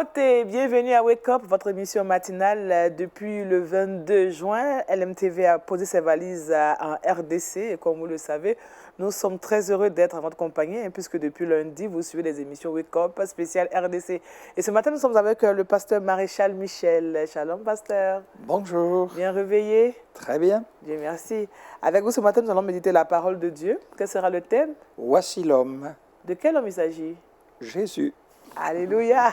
Beauté, bienvenue à Wake Up, votre émission matinale. Depuis le 22 juin, LMTV a posé ses valises en RDC. Et comme vous le savez, nous sommes très heureux d'être en votre compagnie, puisque depuis lundi, vous suivez les émissions Wake Up spéciales RDC. Et ce matin, nous sommes avec le pasteur Maréchal Michel. Shalom, pasteur. Bonjour. Bien réveillé? Très bien. Dieu merci. Avec vous ce matin, nous allons méditer la parole de Dieu. Quel sera le thème? Voici l'homme. De quel homme il s'agit? Jésus. Alléluia.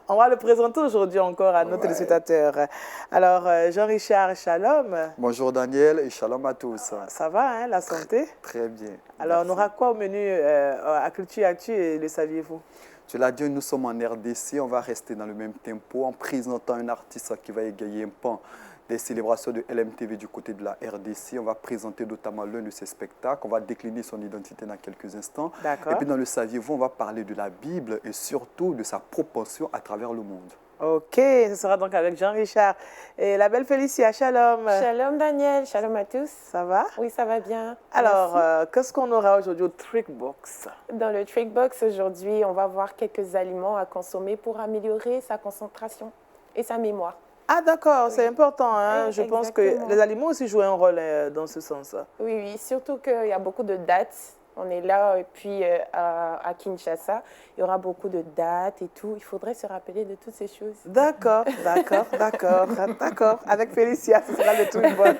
On va le présenter aujourd'hui encore à nos téléspectateurs. Alors, Jean-Richard, shalom. Bonjour Daniel et shalom à tous. Ça va, hein, la santé? Très bien. Alors, on aura quoi au menu à Culture Actu et le saviez-vous? Tu l'as dit, nous sommes en RDC, on va rester dans le même tempo en présentant un artiste qui va égayer un pan des célébrations de LMTV du côté de la RDC. On va présenter notamment l'un de ses spectacles. On va décliner son identité dans quelques instants. D'accord. Et puis dans le saviez-vous, on va parler de la Bible et surtout de sa propension à travers le monde. Ok, ce sera donc avec Jean-Richard. Et la belle Félicia, shalom. Shalom Daniel, shalom à tous. Ça va? Oui, ça va bien. Alors, qu'est-ce qu'on aura aujourd'hui au Trick Box? Dans le Trick Box aujourd'hui, on va voir quelques aliments à consommer pour améliorer sa concentration et sa mémoire. Ah d'accord, c'est important. Hein? Oui, je pense que exactement. les aliments aussi jouent un rôle dans ce sens. Oui, oui, surtout qu'il y a beaucoup de dates. On est là, et puis à Kinshasa, il y aura beaucoup de dates et tout. Il faudrait se rappeler de toutes ces choses. D'accord, d'accord, d'accord, d'accord. Avec Félicia, ce sera le Trick Box.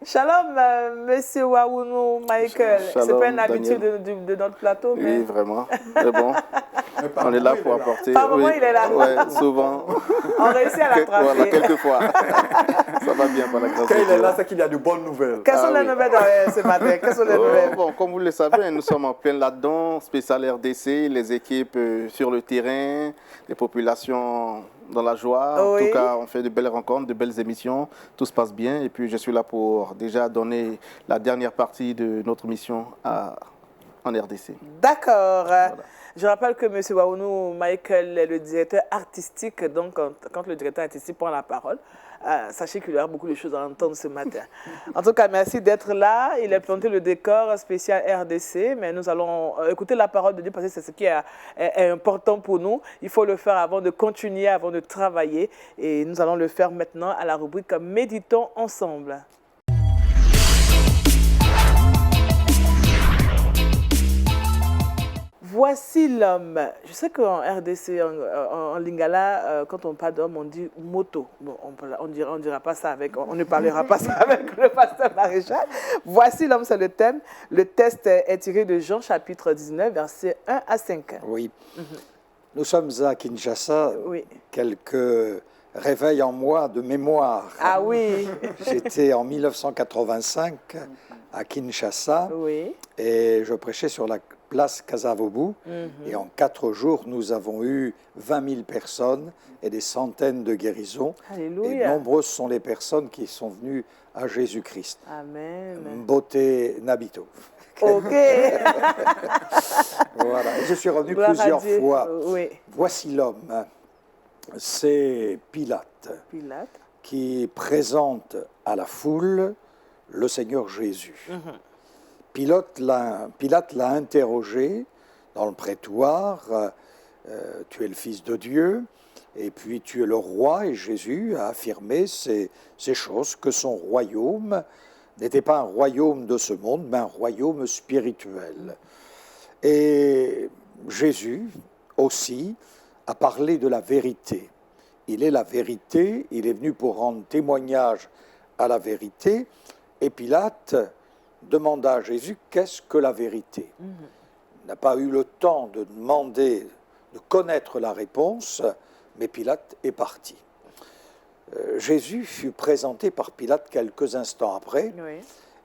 Shalom, monsieur Wawunou Michael. Shalom, C'est pas une habitude Daniel. de notre plateau, mais... Oui, vraiment. Mais bon, on est là pour apporter. Par moment, il est là. Oui, souvent. On réussit à l'attraper. Voilà, quelquefois. Ça va bien par la grâce Quand de il est Dieu. là, c'est qu'il y a de bonnes nouvelles. Quelles sont les oui. nouvelles ce matin? Quelles sont les Oh, nouvelles? bon, comme vous le savez, nous sommes en plein là-dedans, spécial RDC, les équipes sur le terrain, les populations dans la joie. Oui. En tout cas, on fait de belles rencontres, de belles émissions, tout se passe bien. Et puis, je suis là pour déjà donner la dernière partie de notre mission en RDC. D'accord. Voilà. Je rappelle que M. Wawunou Michael est le directeur artistique. Donc, quand le directeur artistique prend la parole, sachez qu'il y aura beaucoup de choses à entendre ce matin. En tout cas, merci d'être là. Il a planté le décor spécial RDC, mais nous allons écouter la parole de Dieu parce que c'est ce qui est important pour nous. Il faut le faire avant de continuer, avant de travailler. Et nous allons le faire maintenant à la rubrique Méditons ensemble. Voici l'homme. Je sais qu'en RDC, en Lingala, quand on parle d'homme, on dit moto. Bon, on dira pas ça avec, on ne parlera pas ça avec le pasteur Maréchal. Voici l'homme, c'est le thème. Le texte est tiré de Jean chapitre 19, versets 1 à 5. Oui. Nous sommes à Kinshasa. Oui. Quelques réveils en moi de mémoire. Ah oui. J'étais en 1985 à Kinshasa Oui. et je prêchais sur la place Kasavubu. Et en 4 jours, nous avons eu 20 000 personnes et des centaines de guérisons. Et Alléluia. nombreuses sont les personnes qui sont venues à Jésus-Christ. Amen. Beauté Nabito. Ok. Voilà. Et je suis revenu Gloire à plusieurs Dieu. fois. Oui. Voici l'homme. C'est Pilate Pilate. qui présente à la foule le Seigneur Jésus. Pilate l'a interrogé dans le prétoire. Tu es le Fils de Dieu, et puis tu es le roi. Et Jésus a affirmé ces choses, que son royaume n'était pas un royaume de ce monde, mais un royaume spirituel. Et Jésus aussi a parlé de la vérité. Il est la vérité, il est venu pour rendre témoignage à la vérité. Et Pilate demanda à Jésus, qu'est-ce que la vérité? Il n'a pas eu le temps de demander, de connaître la réponse, mais Pilate est parti. Jésus fut présenté par Pilate quelques instants après, Oui.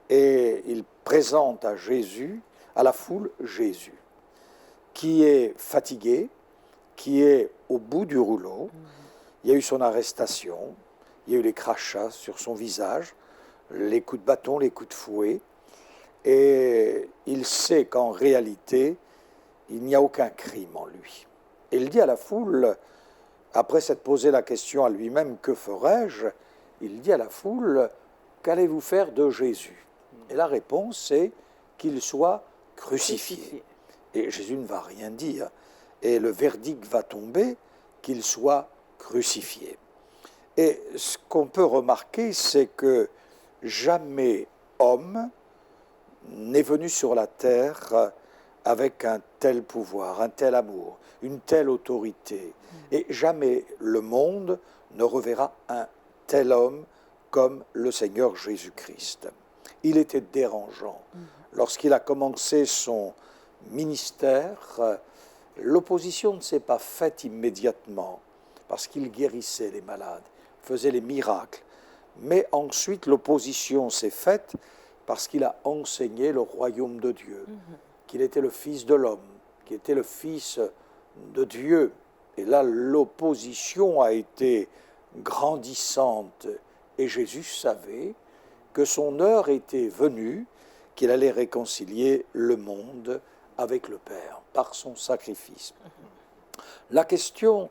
et il présente à Jésus, à la foule, Jésus, qui est fatigué, qui est au bout du rouleau. Il y a eu son arrestation, il y a eu les crachats sur son visage, les coups de bâton, les coups de fouet, et il sait qu'en réalité, il n'y a aucun crime en lui. Et il dit à la foule, après s'être posé la question à lui-même, que ferai-je? Il dit à la foule, qu'allez-vous faire de Jésus? Et la réponse est qu'il soit crucifié. Et Jésus ne va rien dire. et le verdict va tomber qu'il soit crucifié. Et ce qu'on peut remarquer, c'est que jamais homme n'est venu sur la terre avec un tel pouvoir, un tel amour, une telle autorité. Et jamais le monde ne reverra un tel homme comme le Seigneur Jésus-Christ. Il était dérangeant. Lorsqu'il a commencé son ministère, l'opposition ne s'est pas faite immédiatement, parce qu'il guérissait les malades, faisait les miracles. Mais ensuite, l'opposition s'est faite parce qu'il a enseigné le royaume de Dieu, qu'il était le Fils de l'homme, qu'il était le Fils de Dieu. Et là, l'opposition a été grandissante. Et Jésus savait que son heure était venue, qu'il allait réconcilier le monde avec le Père par son sacrifice. La question,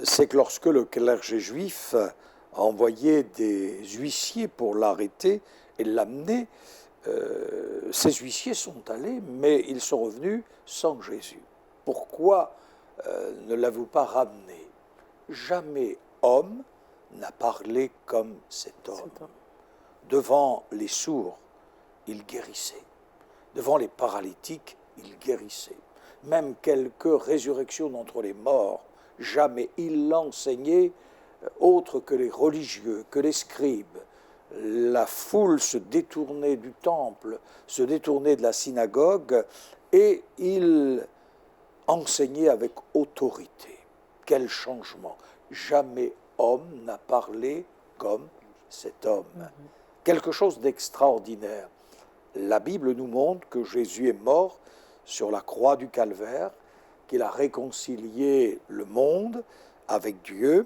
c'est que lorsque le clergé juif a envoyé des huissiers pour l'arrêter et l'amener, ces huissiers sont allés, mais ils sont revenus sans Jésus. Pourquoi ne l'avez-vous pas ramené? Jamais homme n'a parlé comme cet homme. Devant les sourds, il guérissait. Devant les paralytiques, il guérissait. Même quelques résurrections d'entre les morts, jamais il l'enseignait autre que les religieux, que les scribes. La foule se détournait du temple, se détournait de la synagogue, et il enseignait avec autorité. Quel changement! Jamais homme n'a parlé comme cet homme. Quelque chose d'extraordinaire. La Bible nous montre que Jésus est mort sur la croix du Calvaire, qu'il a réconcilié le monde avec Dieu,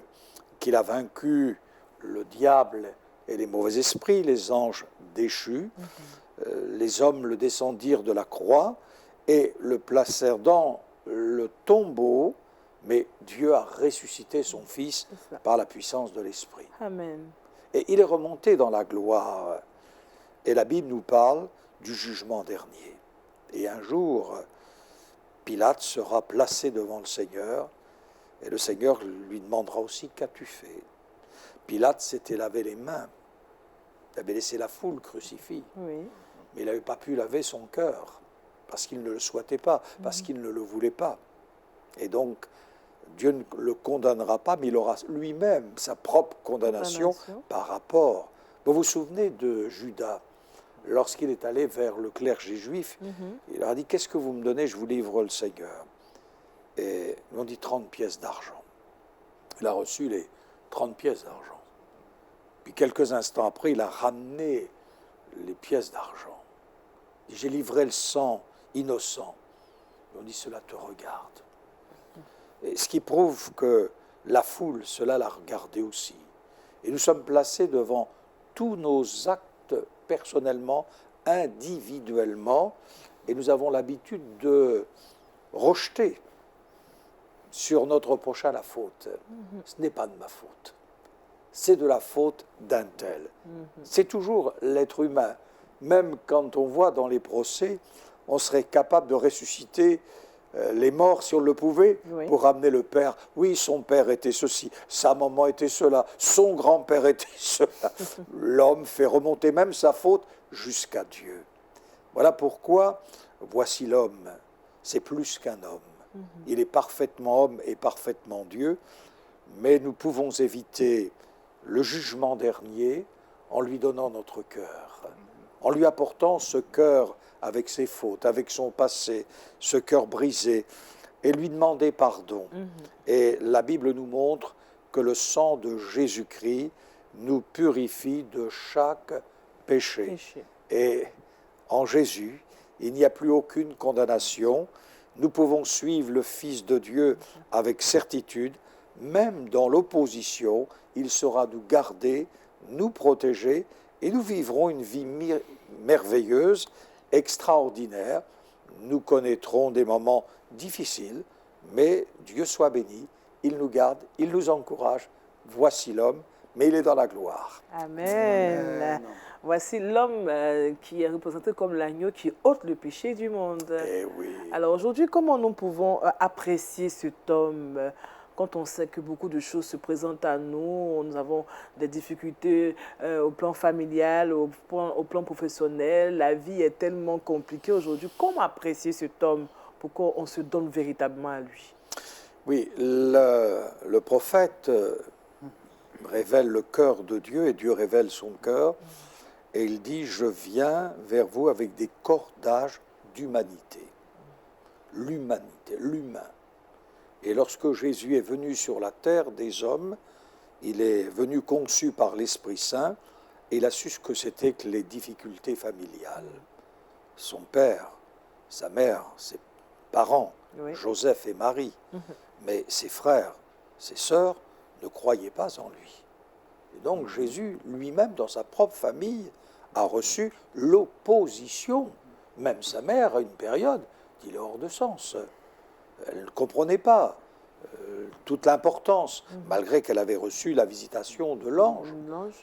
qu'il a vaincu le diable et les mauvais esprits, les anges déchus. Les hommes le descendirent de la croix et le placèrent dans le tombeau, mais Dieu a ressuscité son Fils par la puissance de l'Esprit. Amen. Et il est remonté dans la gloire. Et la Bible nous parle du jugement dernier. Et un jour, Pilate sera placé devant le Seigneur, et le Seigneur lui demandera aussi « Qu'as-tu fait ?» Pilate s'était lavé les mains. Il avait laissé la foule crucifiée. Oui. Mais il n'avait pas pu laver son cœur, parce qu'il ne le souhaitait pas, parce qu'il ne le voulait pas. Et donc, Dieu ne le condamnera pas, mais il aura lui-même sa propre condamnation par rapport. Vous vous souvenez de Judas, lorsqu'il est allé vers le clergé juif, il leur a dit « Qu'est-ce que vous me donnez? Je vous livre le Seigneur. » Et ils ont dit 30 pièces d'argent. Il a reçu les 30 pièces d'argent. Puis quelques instants après, il a ramené les pièces d'argent. Il dit « J'ai livré le sang innocent. » Ils ont dit « Cela te regarde. » Et ce qui prouve que la foule, cela l'a regardé aussi. Et nous sommes placés devant tous nos actes personnellement, individuellement, et nous avons l'habitude de rejeter sur notre prochain la faute. Ce n'est pas de ma faute. C'est de la faute d'un tel. C'est toujours l'être humain. Même quand on voit dans les procès, on serait capable de ressusciter les morts, si on le pouvait, pour ramener le père. Oui, son père était ceci, sa maman était cela, son grand-père était cela. L'homme fait remonter même sa faute jusqu'à Dieu. Voilà pourquoi, voici l'homme, c'est plus qu'un homme. Il est parfaitement homme et parfaitement Dieu, mais nous pouvons éviter le jugement dernier en lui donnant notre cœur, en lui apportant ce cœur avec ses fautes, avec son passé, ce cœur brisé, et lui demander pardon. Et la Bible nous montre que le sang de Jésus-Christ nous purifie de chaque péché. Et en Jésus, il n'y a plus aucune condamnation. Nous pouvons suivre le Fils de Dieu avec certitude. Même dans l'opposition, il saura nous garder, nous protéger, et nous vivrons une vie merveilleuse, extraordinaire. Nous connaîtrons des moments difficiles, mais Dieu soit béni, il nous garde, il nous encourage. Voici l'homme, mais il est dans la gloire. Amen. Voici l'homme qui est représenté comme l'agneau qui ôte le péché du monde. Eh oui. Alors aujourd'hui, comment nous pouvons apprécier cet homme quand on sait que beaucoup de choses se présentent à nous, nous avons des difficultés au plan familial, au plan professionnel, la vie est tellement compliquée aujourd'hui. Comment apprécier cet homme pour qu'on se donne véritablement à lui? Oui, le prophète révèle le cœur de Dieu et Dieu révèle son cœur. Et il dit, je viens vers vous avec des cordages d'humanité. L'humanité, l'humain. Et lorsque Jésus est venu sur la terre des hommes, il est venu conçu par l'Esprit Saint et il a su ce que c'était que les difficultés familiales. Son père, sa mère, ses parents, Oui. Joseph et Marie, mais ses frères, ses sœurs ne croyaient pas en lui. Et donc Jésus lui-même, dans sa propre famille, a reçu l'opposition. Même sa mère, à une période, il est hors de sens. Elle ne comprenait pas toute l'importance, malgré qu'elle avait reçu la visitation de l'ange.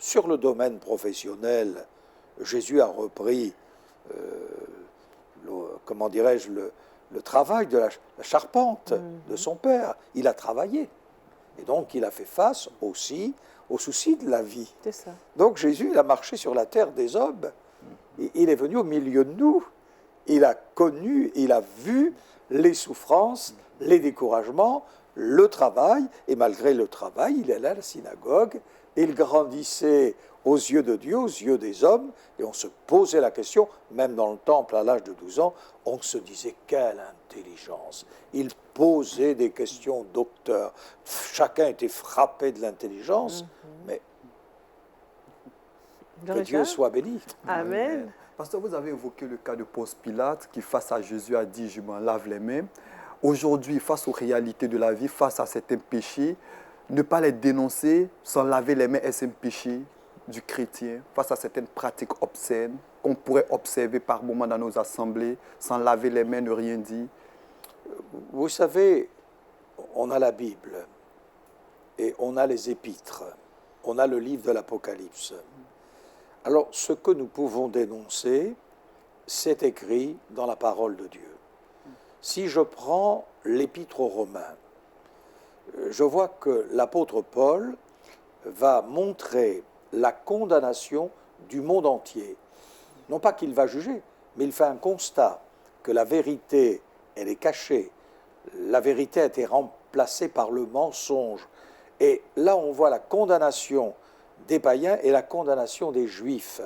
Sur le domaine professionnel, Jésus a repris, comment dirais-je, le travail de la charpente de son père. Il a travaillé. Et donc, il a fait face aussi aux soucis de la vie. C'est ça. Donc, Jésus, il a marché sur la terre des hommes. Il est venu au milieu de nous. Il a connu, il a vu les souffrances, les découragements, le travail. Et malgré le travail, il allait à la synagogue. Il grandissait aux yeux de Dieu, aux yeux des hommes. Et on se posait la question, même dans le temple à l'âge de 12 ans, on se disait quelle intelligence. Il posait des questions docteur. Chacun était frappé de l'intelligence, mais que Dieu soit béni. Amen. Pasteur, vous avez évoqué le cas de Ponce Pilate qui, face à Jésus, a dit « je m'en lave les mains ». Aujourd'hui, face aux réalités de la vie, face à certains péchés, ne pas les dénoncer sans laver les mains, est-ce un péché du chrétien? Face à certaines pratiques obscènes qu'on pourrait observer par moments dans nos assemblées, sans laver les mains, ne rien dire? Vous savez, on a la Bible et on a les épîtres, on a le livre de l'Apocalypse. Alors, ce que nous pouvons dénoncer, c'est écrit dans la parole de Dieu. Si je prends l'épître aux Romains, je vois que l'apôtre Paul va montrer la condamnation du monde entier. Non pas qu'il va juger, mais il fait un constat que la vérité, elle est cachée. La vérité a été remplacée par le mensonge. Et là, on voit la condamnation des païens et la condamnation des juifs.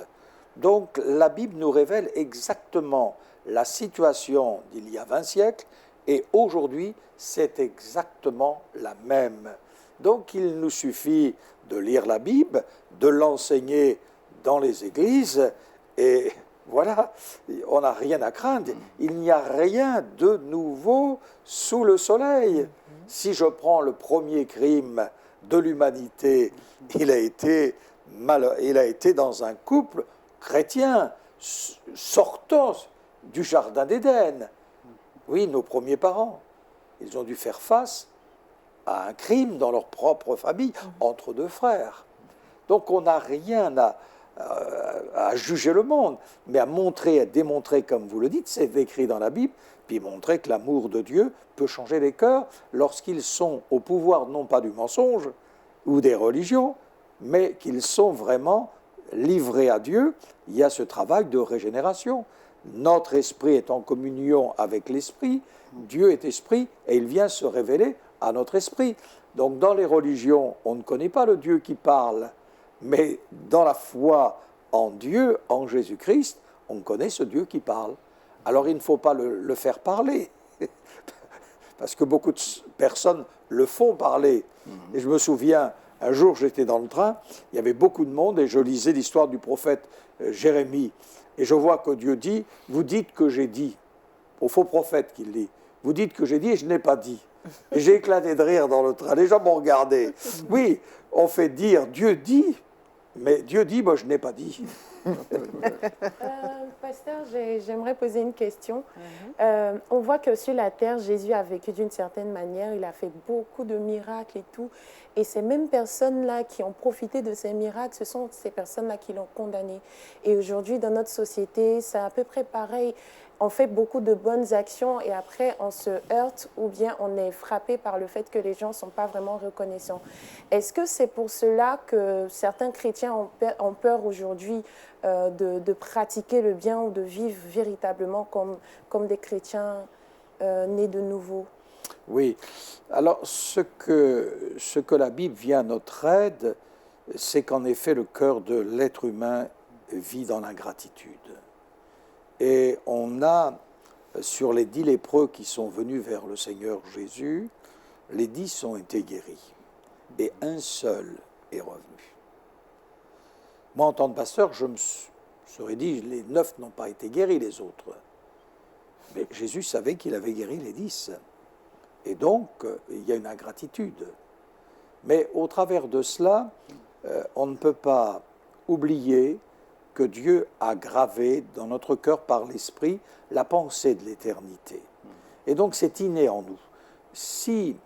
Donc, la Bible nous révèle exactement la situation d'il y a 20 siècles et aujourd'hui, c'est exactement la même. Donc, il nous suffit de lire la Bible, de l'enseigner dans les églises et voilà, on n'a rien à craindre. Il n'y a rien de nouveau sous le soleil. Si je prends le premier crime de l'humanité, il a été dans un couple chrétien, sortant du jardin d'Éden. Oui, nos premiers parents, ils ont dû faire face à un crime dans leur propre famille, entre deux frères. Donc on n'a rien à juger le monde, mais à montrer, à démontrer, comme vous le dites, c'est écrit dans la Bible, puis montrer que l'amour de Dieu peut changer les cœurs lorsqu'ils sont au pouvoir non pas du mensonge ou des religions, mais qu'ils sont vraiment livrés à Dieu. Il y a ce travail de régénération. Notre esprit est en communion avec l'esprit, Dieu est esprit et il vient se révéler à notre esprit. Donc dans les religions, on ne connaît pas le Dieu qui parle, mais dans la foi en Dieu, en Jésus-Christ, on connaît ce Dieu qui parle. Alors il ne faut pas le faire parler, parce que beaucoup de personnes le font parler. Et je me souviens, un jour j'étais dans le train, il y avait beaucoup de monde et je lisais l'histoire du prophète Jérémie. Et je vois que Dieu dit, vous dites que j'ai dit, au faux prophète qu'il dit, vous dites que j'ai dit et je n'ai pas dit. Et j'ai éclaté de rire dans le train, les gens m'ont regardé. Oui, on fait dire, Dieu dit, Mais Dieu dit, moi je n'ai pas dit. Pasteur, j'aimerais poser une question. On voit que sur la terre, Jésus a vécu d'une certaine manière, il a fait beaucoup de miracles et tout. Et ces mêmes personnes-là qui ont profité de ces miracles, ce sont ces personnes-là qui l'ont condamné. Et aujourd'hui, dans notre société, c'est à peu près pareil. On fait beaucoup de bonnes actions et après on se heurte ou bien on est frappé par le fait que les gens ne sont pas vraiment reconnaissants. Est-ce que c'est pour cela que certains chrétiens ont peur aujourd'hui de pratiquer le bien ou de vivre véritablement comme des chrétiens nés de nouveau? Oui. Alors, ce que la Bible vient à notre aide, c'est qu'en effet, le cœur de l'être humain vit dans l'ingratitude. Et on a, sur les 10 lépreux qui sont venus vers le Seigneur Jésus, les 10 ont été guéris. Et un seul est revenu. Moi, en tant que pasteur, je me serais dit, les 9 n'ont pas été guéris, les autres. Mais Jésus savait qu'il avait guéri les 10. Et donc, il y a une ingratitude. Mais au travers de cela, on ne peut pas oublier que Dieu a gravé dans notre cœur par l'Esprit la pensée de l'éternité. Et donc, c'est inné en nous. Si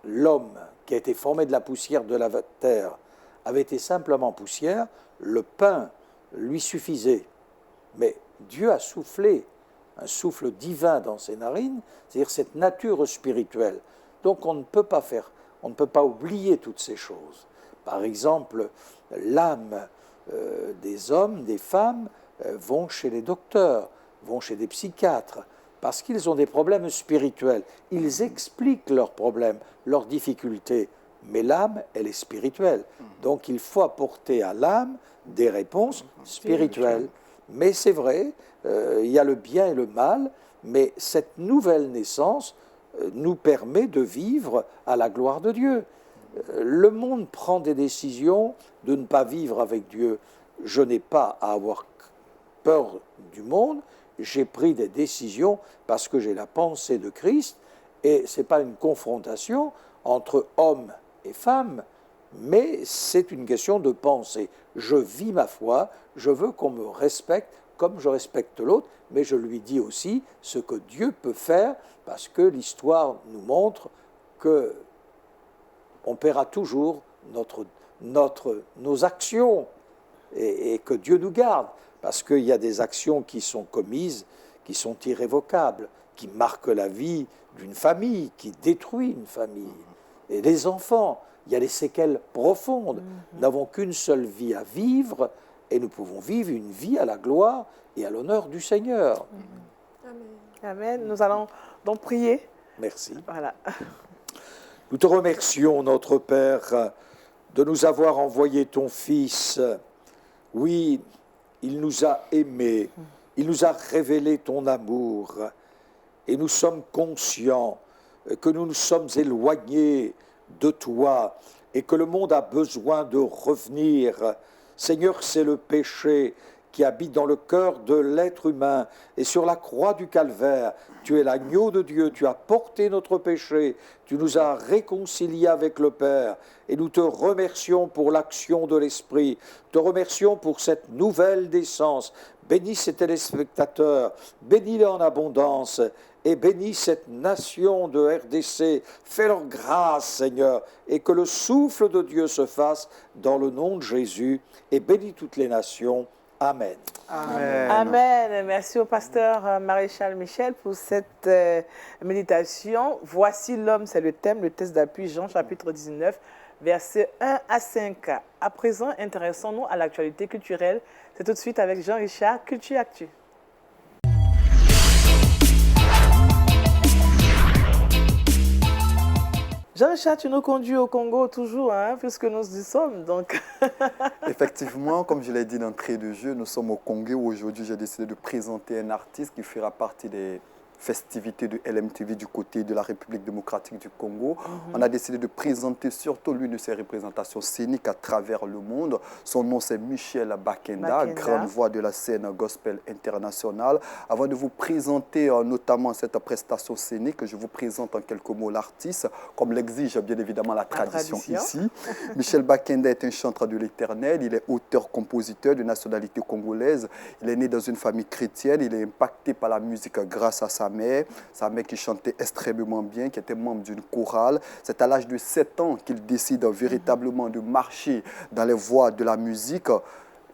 l'homme qui a été formé de la poussière de la terre avait été simplement poussière, le pain lui suffisait. Mais Dieu a soufflé un souffle divin dans ses narines, c'est-à-dire cette nature spirituelle. Donc on ne peut pas oublier toutes ces choses. Par exemple, l'âme des hommes, des femmes, vont chez les docteurs, vont chez des psychiatres, parce qu'ils ont des problèmes spirituels. Ils expliquent leurs problèmes, leurs difficultés, mais l'âme, elle est spirituelle. Donc il faut apporter à l'âme des réponses spirituelles. Mais c'est vrai, il y a le bien et le mal, mais cette nouvelle naissance nous permet de vivre à la gloire de Dieu. Le monde prend des décisions de ne pas vivre avec Dieu. Je n'ai pas à avoir peur du monde, j'ai pris des décisions parce que j'ai la pensée de Christ, et ce n'est pas une confrontation entre hommes et femmes, mais c'est une question de pensée. Je vis ma foi, je veux qu'on me respecte comme je respecte l'autre, mais je lui dis aussi ce que Dieu peut faire, parce que l'histoire nous montre que on paiera toujours nos actions, et que Dieu nous garde, parce qu'il y a des actions qui sont commises, qui sont irrévocables, qui marquent la vie d'une famille, qui détruit une famille. Et les enfants, il y a des séquelles profondes. Nous n'avons qu'une seule vie à vivre, et nous pouvons vivre une vie à la gloire et à l'honneur du Seigneur. Amen. Amen. Nous allons donc prier. Merci. Voilà. Nous te remercions, notre Père, de nous avoir envoyé ton Fils. Oui, il nous a aimés, il nous a révélé ton amour, et nous sommes conscients que nous nous sommes éloignés de toi et que le monde a besoin de revenir. Seigneur, c'est le péché qui habite dans le cœur de l'être humain. Et sur la croix du Calvaire, tu es l'agneau de Dieu, tu as porté notre péché, tu nous as réconciliés avec le Père. Et nous te remercions pour l'action de l'Esprit, te remercions pour cette nouvelle naissance. Bénis ces téléspectateurs, bénis-les en abondance, et bénis cette nation de RDC. Fais-leur grâce, Seigneur, et que le souffle de Dieu se fasse dans le nom de Jésus, et bénis toutes les nations. Amen. Amen. Amen. Merci au pasteur Maréchal Michel pour cette méditation. Voici l'homme, c'est le thème, le texte d'appui, Jean chapitre 19, versets 1 à 5. À présent, intéressons-nous à l'actualité culturelle. C'est tout de suite avec Jean-Richard, Culture Actu. Jean-Richard, tu nous conduis au Congo toujours, hein, puisque nous y sommes. Donc. Effectivement, comme je l'ai dit d'entrée de jeu, nous sommes au Congo où aujourd'hui j'ai décidé de présenter un artiste qui fera partie des festivités de LMTV du côté de la République démocratique du Congo. On a décidé de présenter surtout l'une de ses représentations scéniques à travers le monde. Son nom, c'est Michel Bakenda, grande voix de la scène gospel internationale. Avant de vous présenter notamment cette prestation scénique, je vous présente en quelques mots l'artiste, comme l'exige bien évidemment la tradition ici. Michel Bakenda est un chanteur de l'Éternel, il est auteur-compositeur de nationalité congolaise. Il est né dans une famille chrétienne, il est impacté par la musique grâce à sa mère qui chantait extrêmement bien, qui était membre d'une chorale. C'est à l'âge de 7 ans qu'il décide véritablement de marcher dans les voies de la musique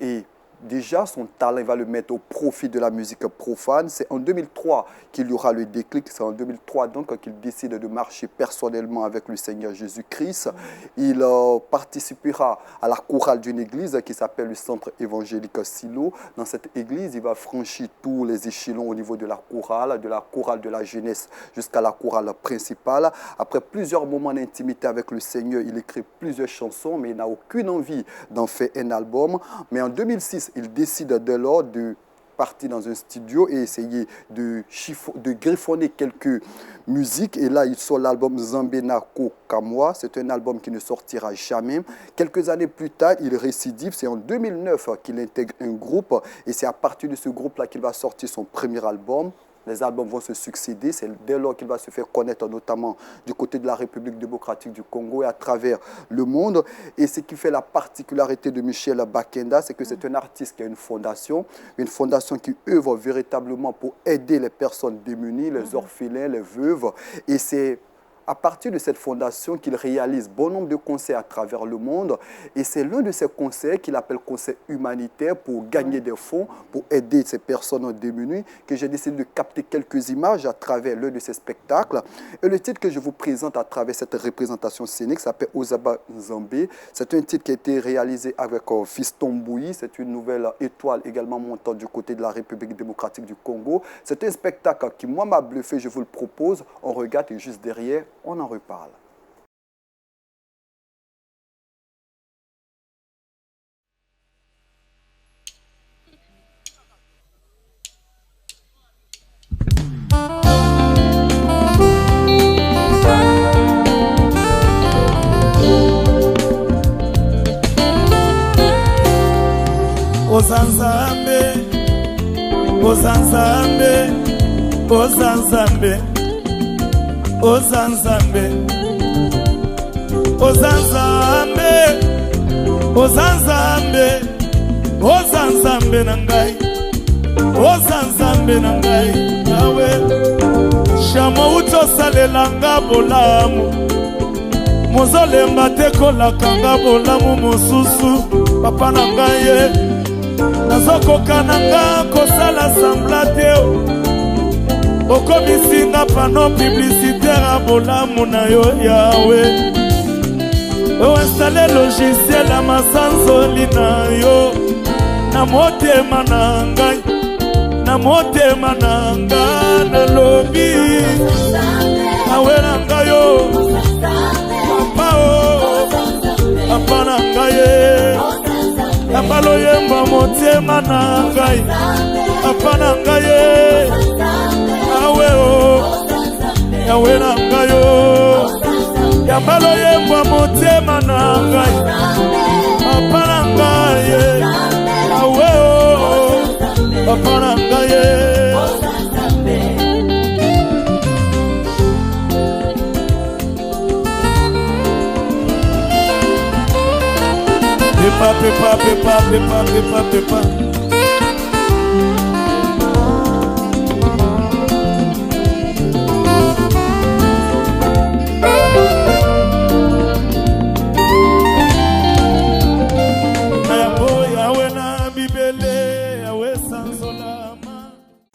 et déjà, son talent, il va le mettre au profit de la musique profane. C'est en 2003 qu'il y aura le déclic. C'est en 2003 donc qu'il décide de marcher personnellement avec le Seigneur Jésus-Christ. Il participera à la chorale d'une église qui s'appelle le Centre évangélique Silo. Dans cette église, il va franchir tous les échelons au niveau de la chorale de la jeunesse jusqu'à la chorale principale. Après plusieurs moments d'intimité avec le Seigneur, il écrit plusieurs chansons, mais il n'a aucune envie d'en faire un album. Mais en 2006, il décide dès lors de partir dans un studio et essayer de griffonner quelques musiques. Et là, il sort l'album Zambena Kokamwa. C'est un album qui ne sortira jamais. Quelques années plus tard, il récidive. C'est en 2009 qu'il intègre un groupe. Et c'est à partir de ce groupe-là qu'il va sortir son premier album. Les albums vont se succéder. C'est dès lors qu'il va se faire connaître, notamment du côté de la République démocratique du Congo et à travers le monde. Et ce qui fait la particularité de Michel Bakenda, c'est que c'est un artiste qui a une fondation qui œuvre véritablement pour aider les personnes démunies, les orphelins, les veuves. Et c'est à partir de cette fondation qu'il réalise bon nombre de concerts à travers le monde. Et c'est l'un de ces concerts qu'il appelle concerts humanitaires pour gagner des fonds, pour aider ces personnes démunies, que j'ai décidé de capter quelques images à travers l'un de ces spectacles. Et le titre que je vous présente à travers cette représentation scénique s'appelle Ozaba Nzambe. C'est un titre qui a été réalisé avec Fiston Bouyi. C'est une nouvelle étoile également montante du côté de la République démocratique du Congo. C'est un spectacle qui, moi, m'a bluffé. Je vous le propose. On regarde et juste derrière, on en reparle. Ozanzambe, Ozanzambe, Ozanzambe, Ozanzambe, Ozanzambe, Ozanzambe, Ozanzambe nangai, Ozanzambe nangai, Yahweh, Shamo uto salelanga bolamu, mozolemba tekolakanga bolamu mosusu, papa nangai. Nazokoka nanga kosala sambla te okomisinga pano publicitaire a bolamu na yo Yahweh oinstale logiciel ya masanzoli na yo na motema na ngai na lobi awela yo papa o papa na ngai Apalo yemba motema na ngai apana ngai awe o yawe na ngai o apalo yemba motema na ngai apana ngai awe o apana ngai Pepa.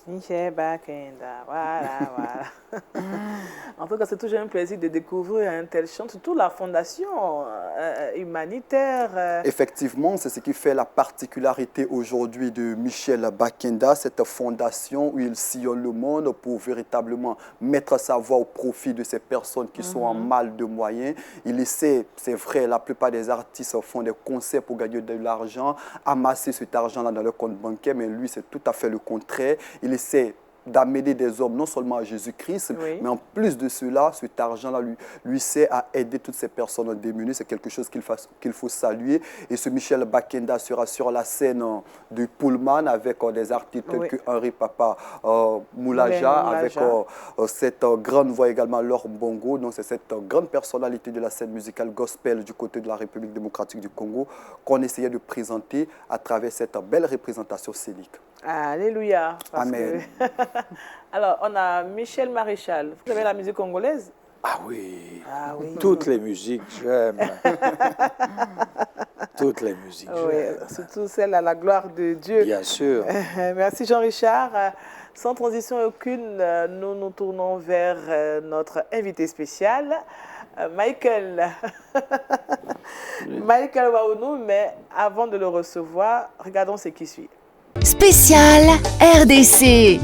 Michel Bakenda, voilà. En tout cas, c'est toujours un plaisir de découvrir un tel chant, surtout la fondation humanitaire. Effectivement, c'est ce qui fait la particularité aujourd'hui de Michel Bakenda, cette fondation où il sillonne le monde pour véritablement mettre sa voix au profit de ces personnes qui sont en mal de moyens. Il essaie, c'est vrai, la plupart des artistes font des concerts pour gagner de l'argent, amasser cet argent-là dans leur compte bancaire, mais lui, c'est tout à fait le contraire. Il essaie d'amener des hommes non seulement à Jésus-Christ, mais en plus de cela, cet argent-là lui sert à aider toutes ces personnes démunies. C'est quelque chose qu'il faut saluer. Et ce Michel Bakenda sera sur la scène du Pullman avec des artistes tels que Henri Papa Moulaja, avec cette grande voix également, Laure Bongo. Donc c'est cette grande personnalité de la scène musicale gospel du côté de la République démocratique du Congo qu'on essayait de présenter à travers cette belle représentation scénique. Alléluia. Amen. Alors, on a Michel Maréchal. Vous avez la musique congolaise? Ah oui. Ah oui. Toutes les musiques, j'aime. Toutes les musiques, j'aime. Surtout celle à la gloire de Dieu. Bien sûr. Merci Jean-Richard. Sans transition aucune, nous nous tournons vers notre invité spécial, Michael. Michael Waounou, mais avant de le recevoir, regardons ce qui suit. Spécial RDC.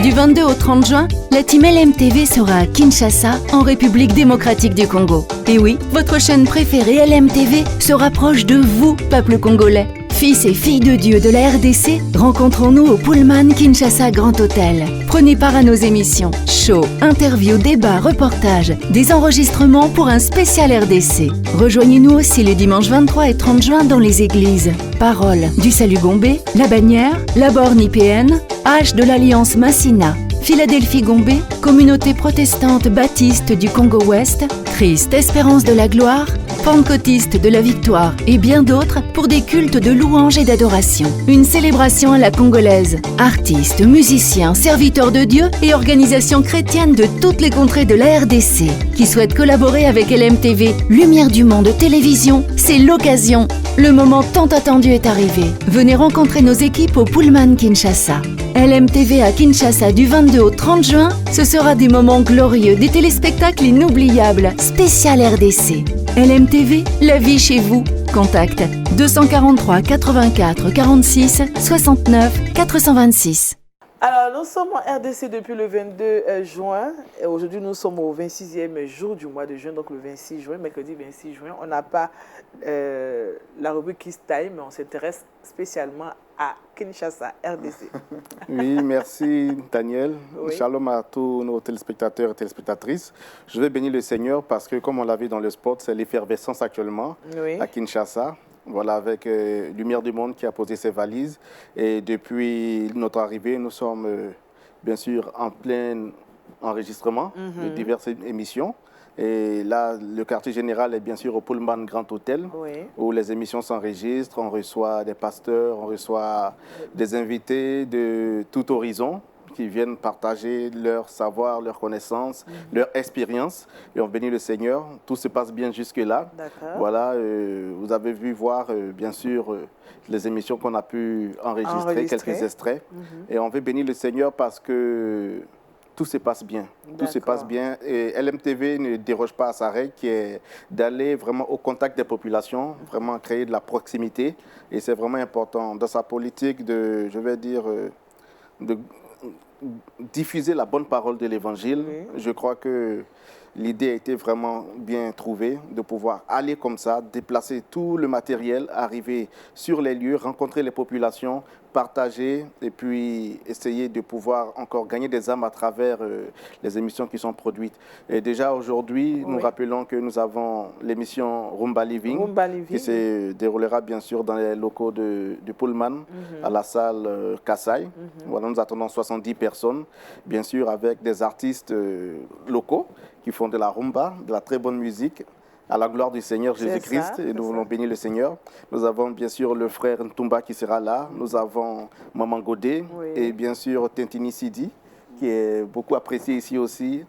Du 22 au 30 juin, la team LMTV sera à Kinshasa, en République démocratique du Congo. Et oui, votre chaîne préférée LMTV se rapproche de vous, peuple congolais. Fils et filles de Dieu de la RDC, rencontrons-nous au Pullman Kinshasa Grand Hôtel. Prenez part à nos émissions, shows, interviews, débats, reportages, des enregistrements pour un spécial RDC. Rejoignez-nous aussi les dimanches 23 et 30 juin dans les églises Parole du Salut Gombe, La Bannière, La Borne IPN, H de l'Alliance Massina, Philadelphie Gombe, Communauté protestante baptiste du Congo-Ouest, Christ Espérance de la Gloire, Pentecôtiste de la Victoire et bien d'autres pour des cultes de louange et d'adoration. Une célébration à la congolaise. Artistes, musiciens, serviteurs de Dieu et organisations chrétiennes de toutes les contrées de la RDC qui souhaitent collaborer avec LMTV, Lumière du Monde Télévision, c'est l'occasion. Le moment tant attendu est arrivé. Venez rencontrer nos équipes au Pullman Kinshasa. LMTV à Kinshasa du 22 au 30 juin, ce sera des moments glorieux, des téléspectacles inoubliables, spécial RDC. LMTV, la vie chez vous. Contact 243 84 46 69 426. Alors, nous sommes en RDC depuis le 22 juin. Et aujourd'hui, nous sommes au 26e jour du mois de juin, donc le 26 juin, mercredi 26 juin. On n'a pas la rubrique Kiss Time, mais on s'intéresse spécialement à Kinshasa, RDC. Oui, merci Daniel. Oui. Shalom à tous nos téléspectateurs et téléspectatrices. Je vais bénir le Seigneur parce que, comme on l'a vu dans le spot, c'est l'effervescence actuellement à Kinshasa. Voilà, avec Lumière du Monde qui a posé ses valises. Et depuis notre arrivée, nous sommes bien sûr en plein enregistrement de diverses émissions. Et là, le quartier général est bien sûr au Pullman Grand Hôtel, où les émissions s'enregistrent. On reçoit des pasteurs, on reçoit des invités de tout horizon qui viennent partager leur savoir, leur connaissance, leur expérience. Et on bénit le Seigneur. Tout se passe bien jusque-là. Voilà, vous avez vu voir, bien sûr, les émissions qu'on a pu enregistrer, quelques extraits. Et on veut bénir le Seigneur parce que tout se passe bien. Tout se passe bien. Et LMTV ne déroge pas à sa règle qui est d'aller vraiment au contact des populations, vraiment créer de la proximité. Et c'est vraiment important dans sa politique de, je vais dire, de diffuser la bonne parole de l'Évangile. Je crois que l'idée a été vraiment bien trouvée de pouvoir aller comme ça, déplacer tout le matériel, arriver sur les lieux, rencontrer les populations, partager et puis essayer de pouvoir encore gagner des âmes à travers les émissions qui sont produites. Et déjà aujourd'hui, nous rappelons que nous avons l'émission Rumba Living, qui se déroulera bien sûr dans les locaux du Pullman, à la salle Kassai. Voilà, nous attendons 70 personnes, bien sûr avec des artistes locaux qui font de la rumba, de la très bonne musique, à la gloire du Seigneur Jésus-Christ. Et nous voulons bénir le Seigneur. Nous avons bien sûr le frère Ntumba qui sera là. Nous avons Maman Godé et bien sûr Tintini Sidi, qui est beaucoup apprécié ici aussi.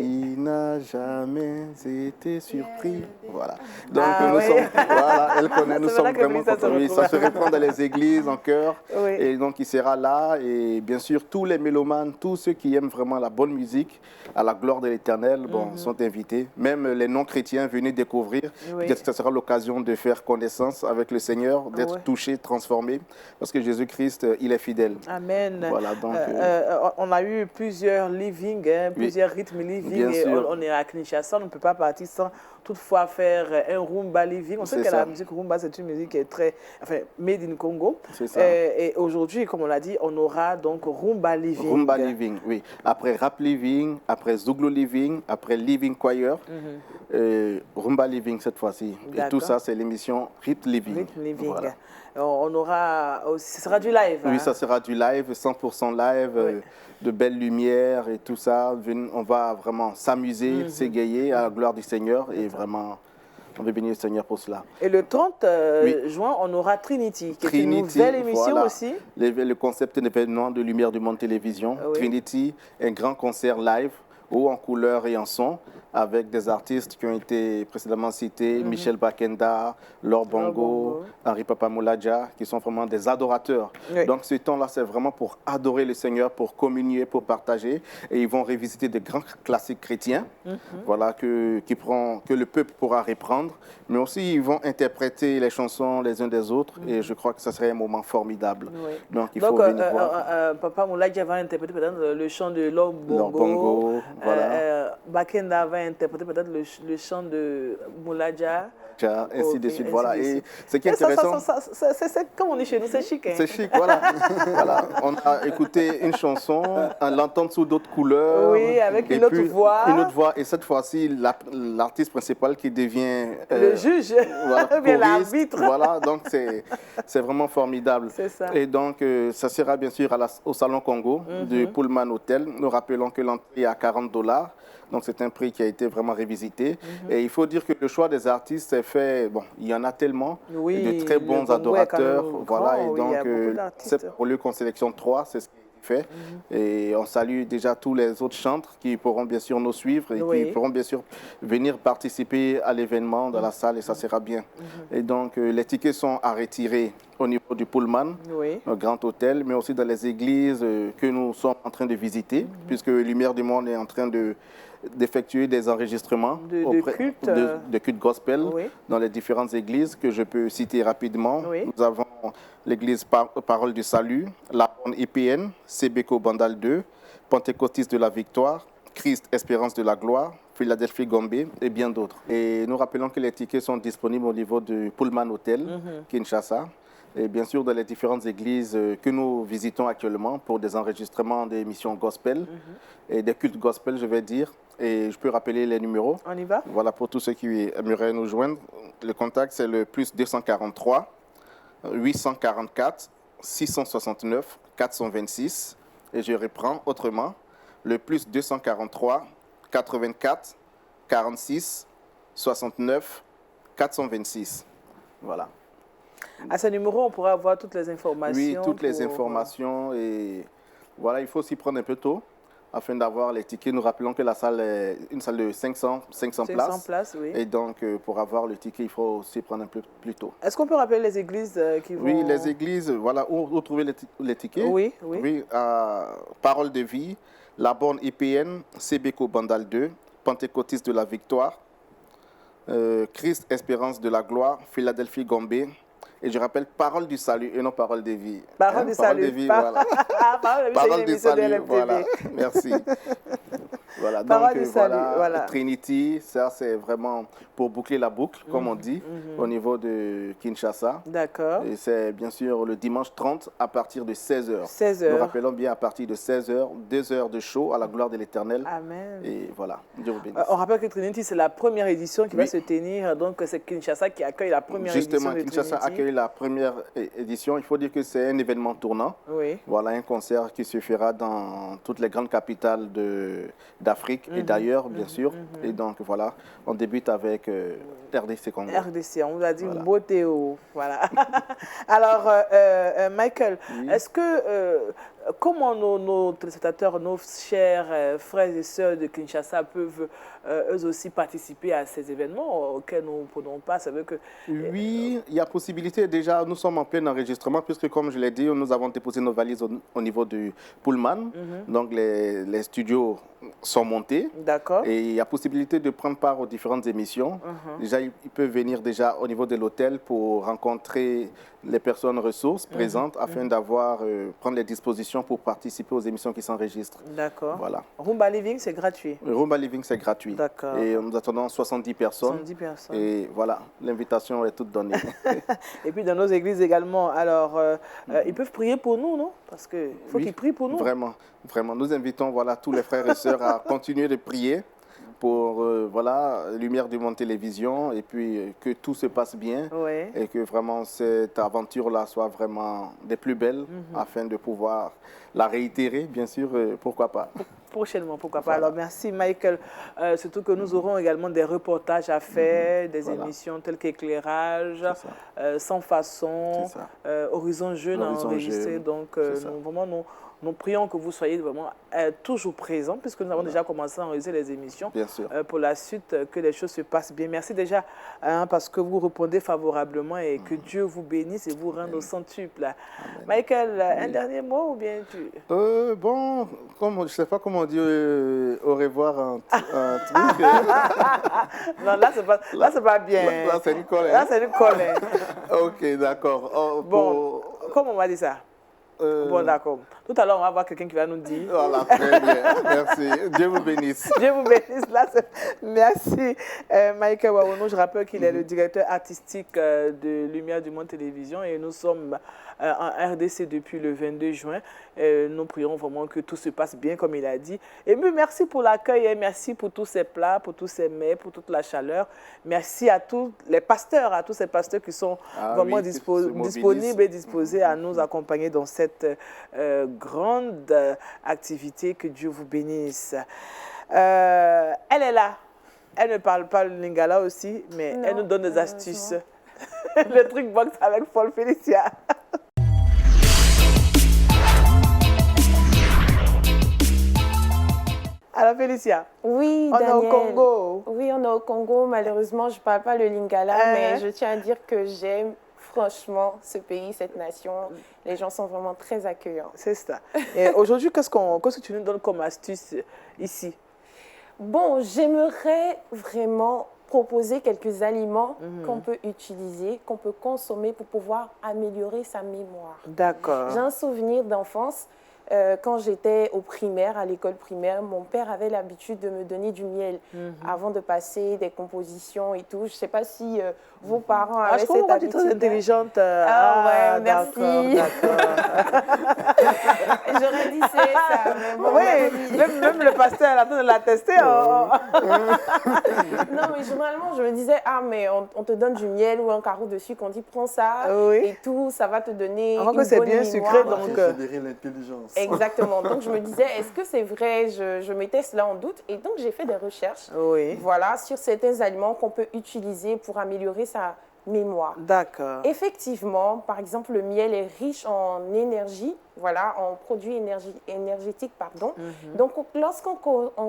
Il n'a jamais été surpris. Voilà. Donc nous sommes, voilà, elle connaît, nous sommes vraiment contents. Ça se répand dans les églises, en chœur. Et donc il sera là. Et bien sûr, tous les mélomanes, tous ceux qui aiment vraiment la bonne musique, à la gloire de l'Éternel, sont invités. Même les non-chrétiens, venez découvrir. Peut-être que ce sera l'occasion de faire connaissance avec le Seigneur, d'être touché, transformé. Parce que Jésus-Christ, il est fidèle. Amen. Voilà, donc, on a eu plusieurs living, plusieurs rythmes rythme living et on est à Kinshasa, on ne peut pas partir sans toutefois faire un rumba living. On sait que la musique rumba, c'est une musique qui est très, enfin, made in Congo. C'est ça. Et aujourd'hui, comme on l'a dit, on aura donc rumba living. Rumba living, oui. Après rap living, après Zouglou living, après living choir, rumba living cette fois-ci. Et tout ça, c'est l'émission Rhythm Living. Rhythm living. Voilà. On aura aussi, ce sera du live. Oui, ça sera du live, 100% live, de belles lumières et tout ça. On va vraiment s'amuser, s'égayer à la gloire du Seigneur et vraiment, on veut bénir le Seigneur pour cela. Et le 30 juin, on aura Trinity, qui est une nouvelle émission aussi. Le concept d'événement de Lumière du Monde Télévision. Trinity, un grand concert live, haut en couleur et en son, avec des artistes qui ont été précédemment cités, Michel Bakenda, Laure Bongo, Henri Papa Moulaja, qui sont vraiment des adorateurs. Donc ce temps-là, c'est vraiment pour adorer le Seigneur, pour communier, pour partager. Et ils vont revisiter des grands classiques chrétiens, voilà, que le peuple pourra reprendre. Mais aussi, ils vont interpréter les chansons les uns des autres. Et je crois que ce serait un moment formidable. Donc il faut venir voir. Papa Moulaja va interpréter peut-être le chant de Laure Bongo. Voilà. Bakenda va interpréter peut-être le chant de Moulaja. Ainsi de suite, voilà. Et ce qui est intéressant... C'est comme on est chez nous, c'est chic. Hein? C'est chic, voilà. Voilà. On a écouté une chanson, on l'entend sous d'autres couleurs. Oui, avec une autre voix. Une autre voix. Et cette fois-ci, l'artiste principal qui devient... le juge, voilà, bien l'arbitre. Voilà, donc c'est vraiment formidable. C'est ça. Et donc, ça sera bien sûr au Salon Congo du Pullman Hotel. Nous rappelons que l'entrée est à $40. Donc, c'est un prix qui a été vraiment revisité. Et il faut dire que le choix des artistes s'est fait... Bon, il y en a tellement, de très bons adorateurs. Voilà, et donc, c'est pour lui qu'on sélectionne 3, c'est ce qui est fait. Et on salue déjà tous les autres chantres qui pourront bien sûr nous suivre et qui pourront bien sûr venir participer à l'événement dans la salle et ça sera bien. Et donc, les tickets sont à retirer au niveau du Pullman, au Grand Hôtel, mais aussi dans les églises que nous sommes en train de visiter, puisque Lumière du Monde est en train d'effectuer des enregistrements de culte gospel dans les différentes églises que je peux citer rapidement. Nous avons l'église Parole du Salut, la Bonne IPN, Sebeko Bandal 2, Pentecôtiste de la Victoire, Christ Espérance de la Gloire, Philadelphie Gombe et bien d'autres. Et nous rappelons que les tickets sont disponibles au niveau du Pullman Hotel, Kinshasa. Et bien sûr, dans les différentes églises que nous visitons actuellement pour des enregistrements d'émissions gospel et des cultes gospel, je vais dire. Et je peux rappeler les numéros. On y va? Voilà, pour tous ceux qui aimeraient nous joindre. Le contact, c'est le +243 844 669 426. Et je reprends autrement. Le +243 84 46 69 426. Voilà. À ce numéro, on pourra avoir toutes les informations. Oui, toutes les informations. Et voilà, il faut s'y prendre un peu tôt afin d'avoir les tickets. Nous rappelons que la salle est une salle de 500 places. Oui. Et donc, pour avoir le ticket, il faut s'y prendre un peu plus tôt. Est-ce qu'on peut rappeler les églises qui vont... Oui, les églises, voilà, où trouver les tickets. Oui, Parole de Vie, la Borne IPN, Sebeko Bandal 2, Pentecôtiste de la Victoire, Christ Espérance de la Gloire, Philadelphie Gombe. Et je rappelle, Parole du Salut et non Parole de Vie. Parole du Salut. De vie, voilà. Parole du Salut, voilà. Merci. Voilà, Parole donc du Salut, voilà. Trinity, ça c'est vraiment pour boucler la boucle, comme on dit, au niveau de Kinshasa. D'accord. Et c'est bien sûr le dimanche 30 à partir de 16h. 16h. Nous rappelons bien à partir de 16h, 2 heures de show à la gloire de l'Éternel. Amen. Et voilà, Dieu vous bénisse. On rappelle que Trinity, c'est la première édition qui va se tenir, donc c'est Kinshasa qui accueille la première édition de Trinity. Justement, Kinshasa accueille la première édition. Il faut dire que c'est un événement tournant. Oui. Voilà, un concert qui se fera dans toutes les grandes capitales d'Afrique et d'ailleurs, bien sûr. Et donc, voilà, on débute avec RDC Congo. RDC, on vous a dit beauté. Voilà. Alors, Michael, est-ce que, comment nos téléspectateurs, nos chers frères et sœurs de Kinshasa peuvent eux aussi participer à ces événements auxquels nous ne prenons pas? Ça veut que... Oui, il y a possibilité. Déjà, nous sommes en plein enregistrement puisque, comme je l'ai dit, nous avons déposé nos valises au niveau du Pullman. Donc, les studios sont montés. D'accord. Et il y a possibilité de prendre part aux différentes émissions. Déjà, ils peuvent venir déjà au niveau de l'hôtel pour rencontrer les personnes ressources présentes afin d'avoir, prendre les dispositions pour participer aux émissions qui s'enregistrent. D'accord. Voilà. Rumba Living, c'est gratuit. Rumba Living, c'est gratuit. D'accord. Et nous attendons 70 personnes. 70 personnes. Et voilà, l'invitation est toute donnée. Et puis dans nos églises également. Alors, ils peuvent prier pour nous, non? Parce qu'il faut qu'ils prient pour nous. Vraiment, vraiment. Nous invitons voilà, tous les frères et sœurs à continuer de prier pour voilà, Lumière du Monde Télévision et puis que tout se passe bien et que vraiment cette aventure-là soit vraiment des plus belles afin de pouvoir la réitérer, bien sûr, pourquoi pas. Prochainement, pourquoi pas. Alors, merci Michael. Surtout que nous aurons également des reportages à faire, des émissions telles qu'Éclairage, Sans Façon, Horizon Jeune à enregistrer. Donc, nous prions que vous soyez vraiment toujours présents, puisque nous avons déjà commencé à enregistrer les émissions. Bien sûr. Pour la suite, que les choses se passent bien. Merci déjà parce que vous répondez favorablement et que Dieu vous bénisse et vous rende au centuple. Michael, un dernier mot ou bien tu... Bon, je ne sais pas comment dire au revoir un truc. Non, là, c'est pas bien. Là, c'est une colère. Là, c'est une colère. Ok, d'accord. Bon, comment on va dire ça? Bon, d'accord. Tout à l'heure, on va voir quelqu'un qui va nous dire. Voilà, très bien. Merci. Dieu vous bénisse. Dieu vous bénisse. Là, merci, Michael Wawono. Je rappelle qu'il est le directeur artistique de Lumière du Monde Télévision et nous sommes en RDC depuis le 22 juin. Nous prions vraiment que tout se passe bien, comme il a dit. Et merci pour l'accueil et merci pour tous ces plats, pour tous ces mets, pour toute la chaleur. Merci à tous les pasteurs, à tous ces pasteurs qui sont vraiment disponibles et disposés à nous accompagner dans cette grande activité. Que Dieu vous bénisse. Elle est là. Elle ne parle pas le lingala aussi, mais elle nous donne des astuces. Le truc box avec Paul Félicia. Alors Félicia, oui, on est au Congo. Oui, on est au Congo. Malheureusement, je ne parle pas le lingala, mais je tiens à dire que j'aime franchement ce pays, cette nation. Les gens sont vraiment très accueillants. C'est ça. Et aujourd'hui, qu'est-ce que tu nous donnes comme astuce ici? Bon, j'aimerais vraiment proposer quelques aliments qu'on peut utiliser, qu'on peut consommer pour pouvoir améliorer sa mémoire. D'accord. J'ai un souvenir d'enfance. Quand j'étais au primaire, à l'école primaire, mon père avait l'habitude de me donner du miel avant de passer des compositions et tout. Je ne sais pas si vos parents avaient cette habitude. Je trouve que tu es très intelligente. Ouais, merci. J'aurais dit c'est ça. Mais bon, oui, même le pasteur a l'attend de la tester. Non, mais généralement, je me disais, mais on te donne du miel ou un carreau dessus, qu'on dit prends ça et tout, ça va te donner une bonne mémoire. C'est bien sucré, donc... l'intelligence. Exactement. Donc, je me disais, est-ce que c'est vrai? Je mettais cela en doute. Et donc, j'ai fait des recherches voilà, sur certains aliments qu'on peut utiliser pour améliorer sa mémoire. D'accord. Effectivement, par exemple, le miel est riche en énergie, voilà, en produits énergétiques, pardon. Donc, lorsqu'on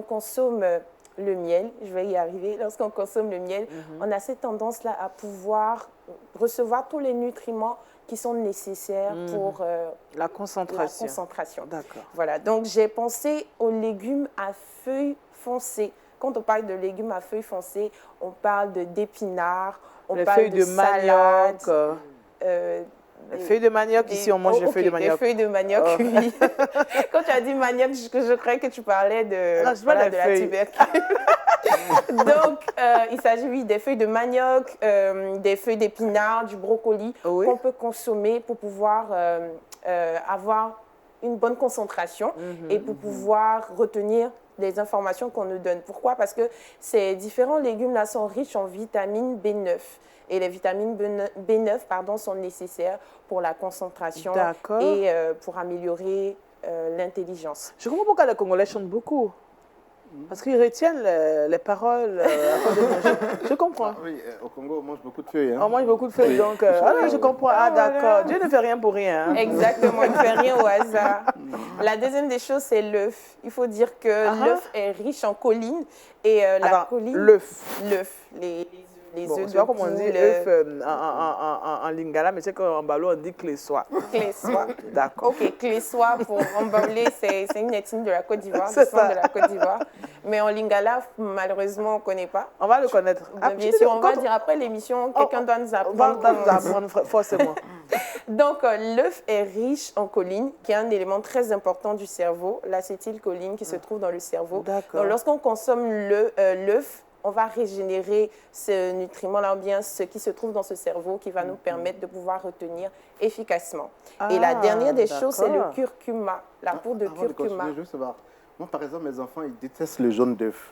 consomme le miel, je vais y arriver, lorsqu'on consomme le miel, on a cette tendance-là à pouvoir recevoir tous les nutriments qui sont nécessaires pour la concentration. D'accord. Voilà, donc j'ai pensé aux légumes à feuilles foncées. Quand on parle de légumes à feuilles foncées, on parle d'épinards, on parle de salade. Les feuilles de manioc, ici on mange des feuilles de manioc. Les feuilles de manioc, oui. Quand tu as dit manioc, je croyais que tu parlais de la tuberculose. Donc, il s'agit des feuilles de manioc, des feuilles d'épinards, du brocoli qu'on peut consommer pour pouvoir avoir une bonne concentration et pour pouvoir retenir les informations qu'on nous donne. Pourquoi? Parce que ces différents légumes-là sont riches en vitamine B9. Et les vitamines B9 sont nécessaires pour la concentration et pour améliorer l'intelligence. Je comprends pourquoi les Congolais chantent beaucoup. Parce qu'ils retiennent les paroles Je comprends. Oui, au Congo, on mange beaucoup de feuilles. On mange beaucoup de feuilles, donc... je comprends. D'accord. Dieu ne fait rien pour rien. Exactement, il ne fait rien au hasard. La deuxième des choses, c'est l'œuf. Il faut dire que l'œuf est riche en choline. Et la choline... L'œuf. Les les Bon, œufs c'est de pas comme on dit poule. œuf en lingala, mais c'est qu'en balo, on dit clé-soie. Clé-soie. D'accord. Ok, clé-soie pour Mbaoulé, c'est une ethnie de la Côte d'Ivoire, C'est du centre ça. de la Côte d'Ivoire. Mais en lingala, malheureusement, on ne connaît pas. On va le connaître. Bien sûr, on va dire après l'émission, quelqu'un doit nous On va apprendre. nous apprendre forcément. Donc, l'œuf est riche en choline, qui est un élément très important du cerveau, l'acétylcholine qui se trouve dans le cerveau. D'accord. Donc, lorsqu'on consomme l'œuf, on va régénérer ce nutriment-là, ou bien ce qui se trouve dans ce cerveau, qui va nous permettre de pouvoir retenir efficacement. Et la dernière des choses, c'est le curcuma, la poudre de Avant de curcuma. continuer, je veux savoir. Moi, par exemple, mes enfants, ils détestent le jaune d'œuf.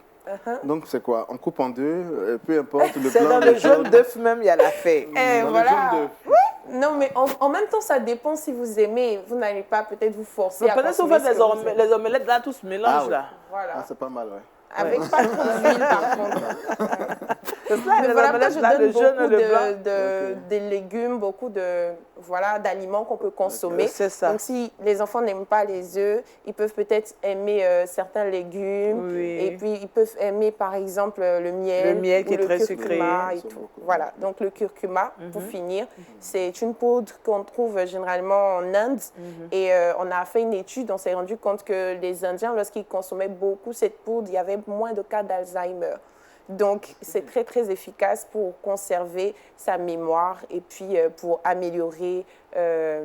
Donc, c'est quoi? On coupe en deux, peu importe, le C'est blanc, dans le jaune d'œuf même, il y a la fée. Et Dans voilà. le jaune d'œuf. Non, mais en même temps, ça dépend si vous aimez. Vous n'allez pas peut-être vous forcer à Peut-être si vous consommer faites ce que vous aimez. les omelettes, là, tout se mélange, Ah, là. Voilà. Ah, c'est pas mal, ouais. Avec pas trop d'huile, par contre. C'est ça, Mais les voilà, moi, omelettes, je là, le donne jaune et beaucoup le blanc. de légumes, beaucoup d'aliments qu'on peut consommer. C'est ça. Donc, si les enfants n'aiment pas les œufs, ils peuvent peut-être aimer certains légumes. Oui. Et puis, ils peuvent aimer, par exemple, le miel. Le miel qui ou est le très curcuma sucré. et tout. Voilà. Donc, le curcuma, pour finir, c'est une poudre qu'on trouve généralement en Inde. Et on a fait une étude, on s'est rendu compte que les Indiens, lorsqu'ils consommaient beaucoup cette poudre, il y avait moins de cas d'Alzheimer. Donc, c'est très, très efficace pour conserver sa mémoire et puis pour améliorer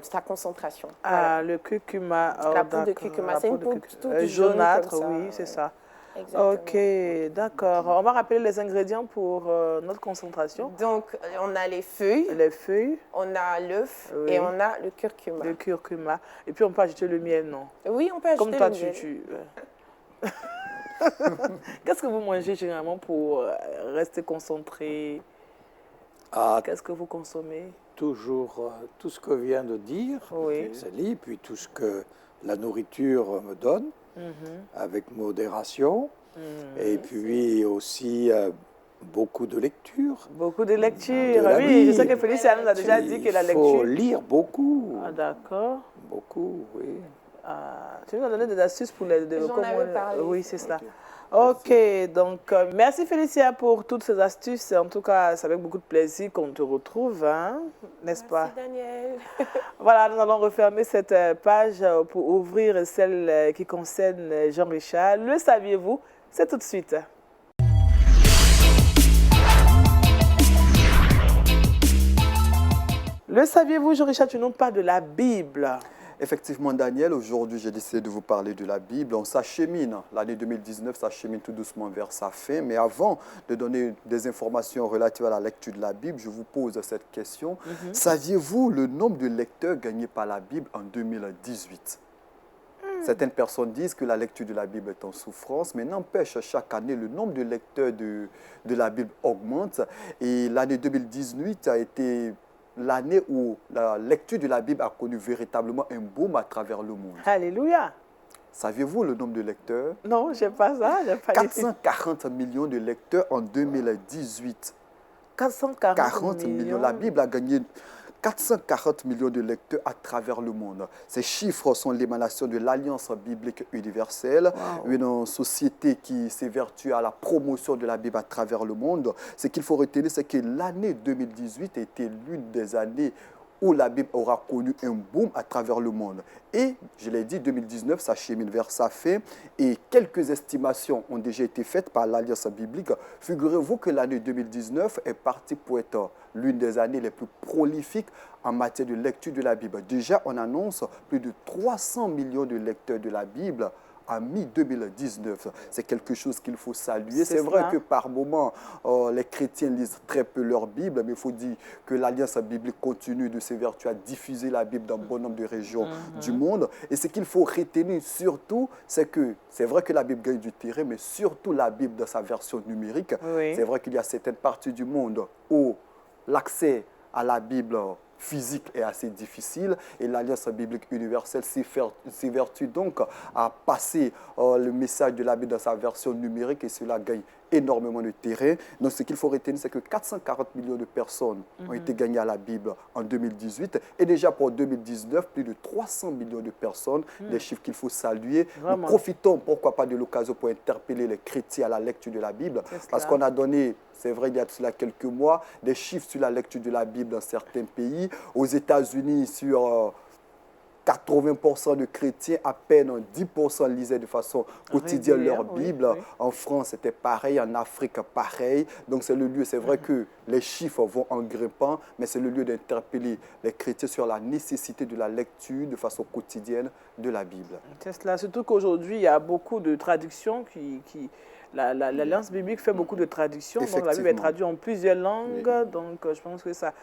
sa concentration. Ah, le curcuma. Oh, La poudre de d'accord. curcuma, La c'est une poudre de poudre curcuma. toute jaune jaunâtre, comme ça. oui, c'est ça. Exactement. Ok, d'accord. On va rappeler les ingrédients pour notre concentration. Donc, on a les feuilles, Les feuilles, on a l'œuf Oui. et on a le curcuma. le curcuma. Et puis, on peut ajouter le miel, non? Oui, on peut ajouter Comme toi, le miel. Qu'est-ce que vous mangez généralement pour rester concentré? Ah, Qu'est-ce que vous consommez? toujours tout ce que vient de dire, Oui. Célie, puis tout ce que la nourriture me donne, avec modération, et puis aussi beaucoup de lecture. Beaucoup de lecture. De la Oui, je sais Bible. que Félicia nous a déjà dit que la Il faut lecture. lire beaucoup, Ah, d'accord. beaucoup, oui. Ah, tu nous as donné des astuces pour les... J'en avais parlé. Oui, c'est ça. Ok, donc merci Félicia pour toutes ces astuces. En tout cas, c'est avec beaucoup de plaisir qu'on te retrouve, hein, n'est-ce pas? Merci Daniel. Voilà, nous allons refermer cette page pour ouvrir celle qui concerne Jean-Richard. Le saviez-vous? C'est tout de suite. Le saviez-vous, Jean-Richard, tu nous parles de la Bible. Effectivement, Daniel, aujourd'hui, j'ai décidé de vous parler de la Bible. On s'achemine. L'année 2019 s'achemine tout doucement vers sa fin. Mais avant de donner des informations relatives à la lecture de la Bible, je vous pose cette question. Saviez-vous le nombre de lecteurs gagnés par la Bible en 2018 ? Certaines personnes disent que la lecture de la Bible est en souffrance, mais n'empêche, chaque année, le nombre de lecteurs de la Bible augmente. Et l'année 2018 a été l'année où la lecture de la Bible a connu véritablement un boom à travers le monde. Alléluia. Saviez-vous le nombre de lecteurs? Non, je n'ai pas ça. 440 millions de lecteurs en 2018. 440 millions. La Bible a gagné 440 millions de lecteurs à travers le monde. Ces chiffres sont l'émanation de l'Alliance biblique universelle, une société qui s'évertue à la promotion de la Bible à travers le monde. Ce qu'il faut retenir, c'est que l'année 2018 a été l'une des années où la Bible aura connu un boom à travers le monde. Et, je l'ai dit, 2019 s'achemine vers sa fin et quelques estimations ont déjà été faites par l'Alliance biblique. Figurez-vous que l'année 2019 est partie pour être l'une des années les plus prolifiques en matière de lecture de la Bible. Déjà, on annonce plus de 300 millions de lecteurs de la Bible en mi-2019. C'est quelque chose qu'il faut saluer. C'est vrai que par moments, les chrétiens lisent très peu leur Bible, mais il faut dire que l'Alliance biblique continue de s'évertuer à diffuser la Bible dans bon nombre de régions du monde. Et ce qu'il faut retenir surtout, c'est que c'est vrai que la Bible gagne du terrain, mais surtout la Bible dans sa version numérique. Oui. C'est vrai qu'il y a certaines parties du monde où l'accès à la Bible physique est assez difficile et l'Alliance biblique universelle s'évertue donc à passer le message de la Bible dans sa version numérique et cela gagne énormément de terrain. Donc, ce qu'il faut retenir, c'est que 440 millions de personnes ont été gagnées à la Bible en 2018. Et déjà pour 2019, plus de 300 millions de personnes, des chiffres qu'il faut saluer. Nous profitons, pourquoi pas, de l'occasion pour interpeller les chrétiens à la lecture de la Bible. Parce qu'on a donné, c'est vrai, il y a cela quelques mois, des chiffres sur la lecture de la Bible dans certains pays. Aux États-Unis, sur 80% de chrétiens, à peine 10% lisaient de façon quotidienne leur Bible. Oui. En France, c'était pareil. En Afrique, pareil. Donc, c'est le lieu, c'est vrai que les chiffres vont en grimpant, mais c'est le lieu d'interpeller les chrétiens sur la nécessité de la lecture de façon quotidienne de la Bible. C'est cela. Surtout qu'aujourd'hui, il y a beaucoup de traductions l'Alliance biblique fait beaucoup de traductions. Donc, la Bible est traduite en plusieurs langues. Oui. Donc, je pense que ça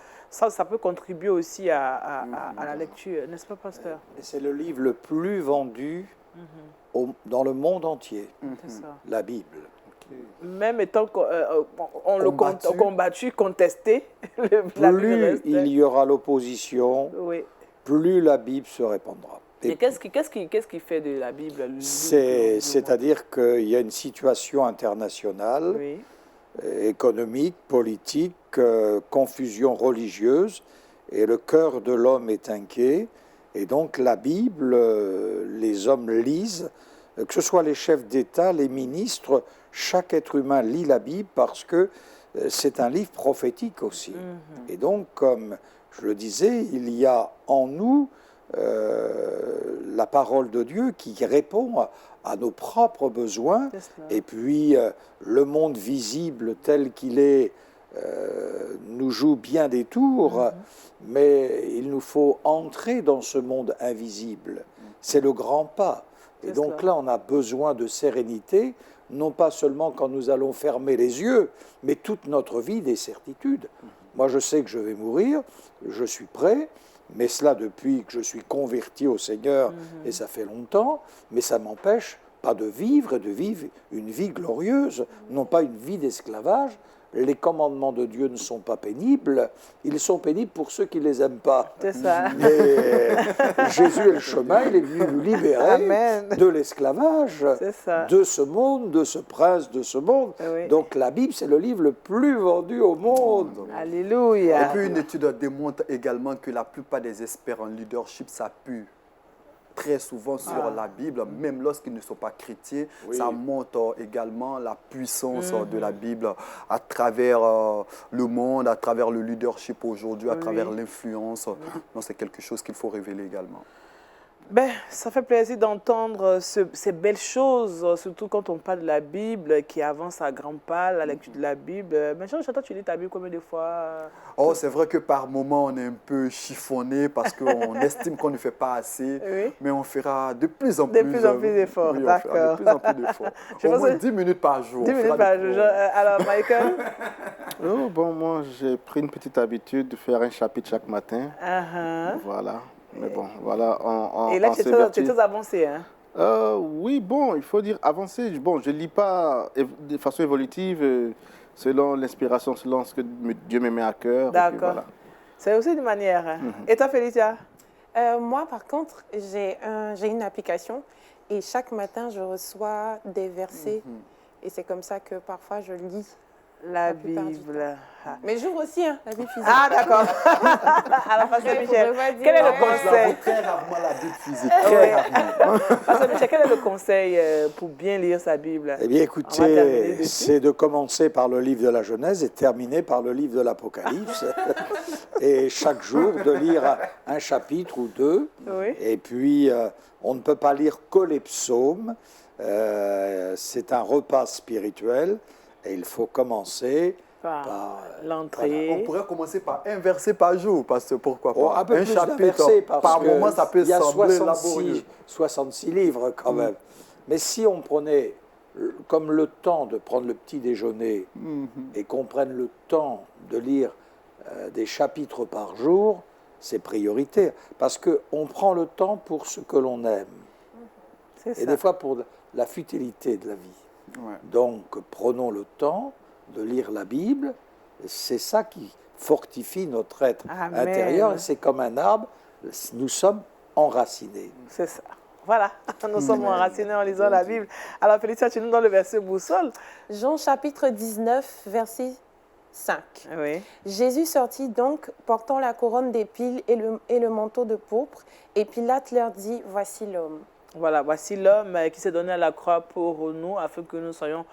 peut contribuer aussi à la lecture, n'est-ce pas, pasteur? C'est le livre le plus vendu dans le monde entier, la Bible. Même étant combattu, contesté, plus il y aura l'opposition, plus la Bible se répandra. Et qu'est-ce qui fait de la Bible? C'est-à-dire qu'il y a une situation internationale, économique, politique, confusion religieuse, et le cœur de l'homme est inquiet. Et donc la Bible, les hommes lisent, que ce soit les chefs d'État, les ministres, chaque être humain lit la Bible parce que c'est un livre prophétique aussi. Et donc, comme je le disais, il y a en nous la parole de Dieu qui répond à nos propres besoins, et puis le monde visible tel qu'il est nous joue bien des tours, mais il nous faut entrer dans ce monde invisible. C'est le grand pas. Et donc là, on a besoin de sérénité, non pas seulement quand nous allons fermer les yeux, mais toute notre vie des certitudes. Moi, je sais que je vais mourir, je suis prêt, mais cela depuis que je suis converti au Seigneur, et ça fait longtemps, mais ça ne m'empêche pas de vivre une vie glorieuse, non pas une vie d'esclavage. Les commandements de Dieu ne sont pas pénibles, ils sont pénibles pour ceux qui ne les aiment pas. C'est ça. Mais Jésus est le chemin, il est venu nous libérer de l'esclavage, de ce monde, de ce prince, de ce monde. Oui. Donc la Bible, c'est le livre le plus vendu au monde. Alléluia. Et puis une étude démontre également que la plupart des experts en leadership s'appuient très souvent sur la Bible, même lorsqu'ils ne sont pas chrétiens. Ça montre également la puissance de la Bible à travers le monde, à travers le leadership aujourd'hui, à travers l'influence. Donc c'est quelque chose qu'il faut révéler également. Ben, ça fait plaisir d'entendre ces belles choses, surtout quand on parle de la Bible qui avance à grands pas, la lecture de la Bible. Mais toi, tu lis ta Bible combien de fois? Oh, c'est vrai que par moments, on est un peu chiffonné parce qu'on estime qu'on ne fait pas assez, mais on fera de plus en plus d'efforts. D'accord. De plus en plus d'efforts. Au moins 10 minutes par jour. 10 minutes par jour. Alors, Michael? Bon, moi, j'ai pris une petite habitude de faire un chapitre chaque matin. Voilà. Mais bon, voilà. Et là, tu es très avancé, hein? Oui, bon, il faut dire avancé. Bon, je ne lis pas de façon évolutive, selon l'inspiration, selon ce que Dieu me met à cœur. D'accord. Voilà. C'est aussi une manière. Hein? Et toi, Félicia? Moi, par contre, j'ai une application et chaque matin, je reçois des versets. Et c'est comme ça que parfois, je lis la Bible. Mais j'ouvre aussi la Bible physique. Ah, d'accord. Alors, Pasteur Michel, quel est le conseil? Très rarement la Bible physique. Très rarement. Pasteur Michel, quel est le conseil pour bien lire sa Bible? Eh bien, écoutez, c'est de commencer par le livre de la Genèse et terminer par le livre de l'Apocalypse. Et chaque jour, de lire un chapitre ou deux. Et puis, on ne peut pas lire que les psaumes. C'est un repas spirituel. Et il faut commencer par l'entrée. On pourrait commencer par un verset par jour, parce que pourquoi pas un peu plus chapitre par moment, ça peut sembler laborieux. 66 livres quand même. Mais si on prenait comme le temps de prendre le petit déjeuner et qu'on prenne le temps de lire des chapitres par jour, c'est prioritaire. Parce qu'on prend le temps pour ce que l'on aime. Et des fois pour la futilité de la vie. Donc, prenons le temps de lire la Bible. C'est ça qui fortifie notre être intérieur. Et c'est comme un arbre, nous sommes enracinés. C'est ça. Voilà, nous sommes enracinés en lisant la Bible. Alors, Félicia, tu nous donnes le verset boussole. Jean chapitre 19, verset 5. Oui. Jésus sortit donc, portant la couronne d'épines et le manteau de pourpre, et Pilate leur dit, voici l'homme. Voilà, voici l'homme qui s'est donné à la croix pour nous, afin que nous soyons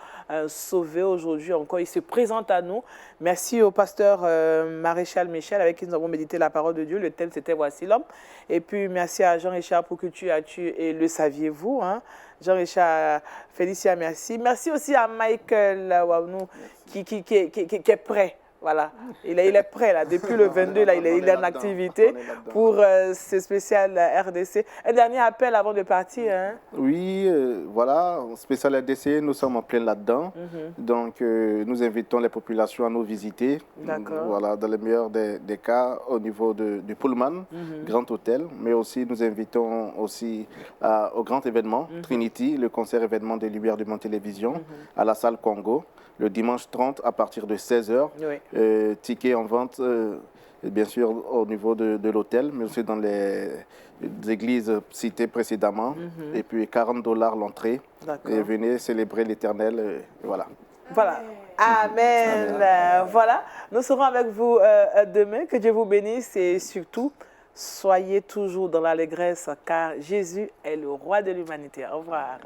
sauvés aujourd'hui encore. Il se présente à nous. Merci au pasteur Maréchal Michel, avec qui nous avons médité la parole de Dieu. Le thème, c'était voici l'homme. Et puis, merci à Jean-Richard pour que tu et le saviez-vous. Hein? Jean-Richard, Félicia, merci. Merci aussi à Michael Waounou, qui est prêt. Voilà, il est prêt là, depuis le 22, là, il est en activité pour ce spécial RDC. Un dernier appel avant de partir. Hein? Oui, voilà, spécial RDC, nous sommes en plein là-dedans. Donc, nous invitons les populations à nous visiter. Voilà, dans le meilleur des cas, au niveau du Pullman, Grand Hôtel. Mais aussi, nous invitons aussi au grand événement, Trinity, le concert événement des Lumières du Monde Télévision, à la salle Congo, le dimanche 30 à partir de 16h. Oui. Tickets en vente, bien sûr, au niveau de l'hôtel, mais aussi dans les églises citées précédemment. Et puis, $40 l'entrée. Et venez célébrer l'Éternel. Voilà. Voilà. Amen. Voilà. Nous serons avec vous demain. Que Dieu vous bénisse et surtout, soyez toujours dans l'allégresse car Jésus est le roi de l'humanité. Au revoir.